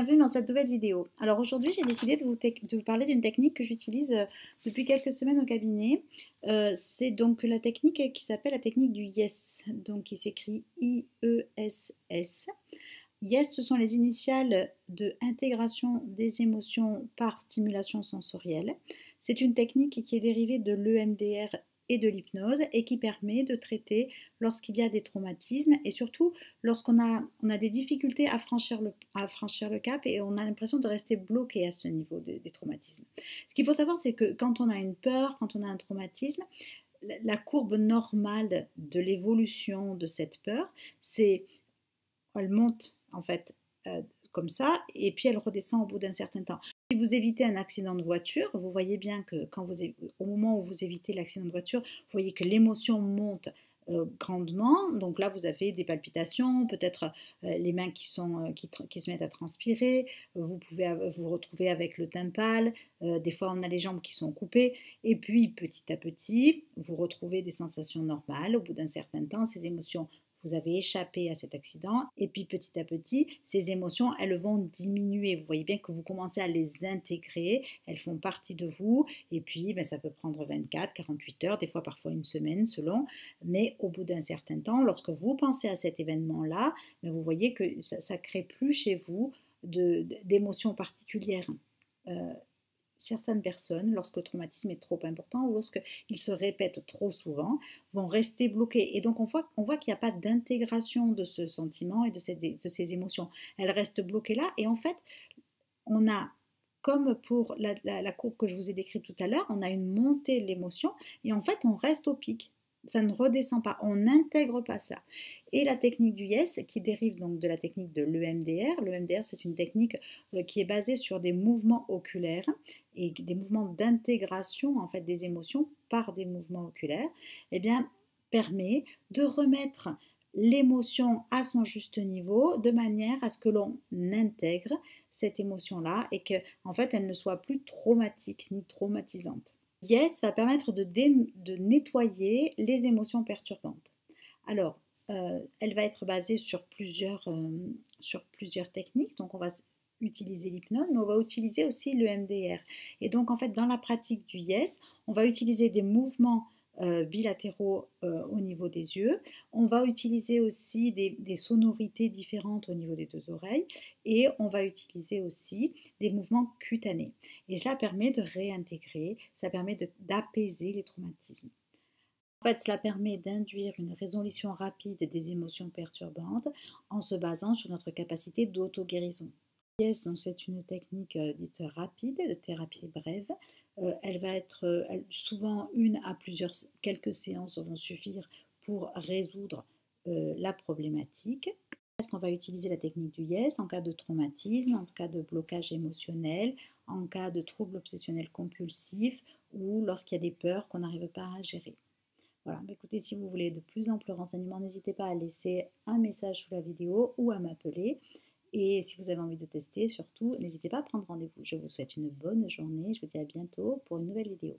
bienvenue dans cette nouvelle vidéo. Alors aujourd'hui, j'ai décidé de vous parler d'une technique que j'utilise depuis quelques semaines au cabinet. C'est donc la technique qui s'appelle la technique du YES, donc qui s'écrit I-E-S-S. YES, ce sont les initiales de intégration des émotions par stimulation sensorielle. C'est une technique qui est dérivée de l'EMDR et de l'hypnose et qui permet de traiter lorsqu'il y a des traumatismes et surtout lorsqu'on a des difficultés à franchir le cap et on a l'impression de rester bloqué à ce niveau des traumatismes. Ce qu'il faut savoir, c'est que quand on a une peur, quand on a un traumatisme, la courbe normale de l'évolution de cette peur, elle monte en fait comme ça et puis elle redescend au bout d'un certain temps. Si vous évitez un accident de voiture, vous voyez bien que au moment où vous évitez l'accident de voiture, vous voyez que l'émotion monte grandement. Donc là, vous avez des palpitations, peut-être les mains qui se mettent à transpirer. Vous pouvez vous retrouver avec le teint pâle. Des fois, on a les jambes qui sont coupées. Et puis, petit à petit, vous retrouvez des sensations normales. Au bout d'un certain temps, ces émotions, vous avez échappé à cet accident et puis petit à petit, ces émotions, elles vont diminuer. Vous voyez bien que vous commencez à les intégrer, elles font partie de vous et puis ça peut prendre 24, 48 heures, des fois parfois une semaine selon, mais au bout d'un certain temps, lorsque vous pensez à cet événement-là, vous voyez que ça ne crée plus chez vous d'émotions particulières. Certaines personnes, lorsque le traumatisme est trop important ou lorsqu'il se répète trop souvent, vont rester bloquées. Et donc, on voit qu'il n'y a pas d'intégration de ce sentiment et de ces émotions. Elles restent bloquées là. Et en fait, on a, comme pour la courbe que je vous ai décrite tout à l'heure, on a une montée de l'émotion et en fait, on reste au pic. Ça ne redescend pas, on n'intègre pas cela. Et la technique du YES, qui dérive donc de la technique de l'EMDR. L'EMDR, c'est une technique qui est basée sur des mouvements oculaires et des mouvements d'intégration en fait des émotions par des mouvements oculaires, eh bien, permet de remettre l'émotion à son juste niveau de manière à ce que l'on intègre cette émotion-là et que en fait, elle ne soit plus traumatique ni traumatisante. Yes va permettre de nettoyer les émotions perturbantes. Alors, elle va être basée sur plusieurs techniques. Donc, on va utiliser l'hypnose, mais on va utiliser aussi le MDR. Et donc, en fait, dans la pratique du YES, on va utiliser des mouvements bilatéraux au niveau des yeux. On va utiliser aussi des sonorités différentes au niveau des deux oreilles et on va utiliser aussi des mouvements cutanés. Et cela permet de réintégrer, ça permet d'apaiser les traumatismes. En fait, cela permet d'induire une résolution rapide des émotions perturbantes en se basant sur notre capacité d'auto-guérison. Yes, donc c'est une technique dite rapide, de thérapie brève. Elle va être souvent quelques séances vont suffire pour résoudre la problématique. Est-ce qu'on va utiliser la technique du YES en cas de traumatisme, en cas de blocage émotionnel, en cas de troubles obsessionnels compulsifs ou lorsqu'il y a des peurs qu'on n'arrive pas à gérer. Voilà, écoutez, si vous voulez de plus amples renseignements, n'hésitez pas à laisser un message sous la vidéo ou à m'appeler. Et si vous avez envie de tester, surtout, n'hésitez pas à prendre rendez-vous. Je vous souhaite une bonne journée. Je vous dis à bientôt pour une nouvelle vidéo.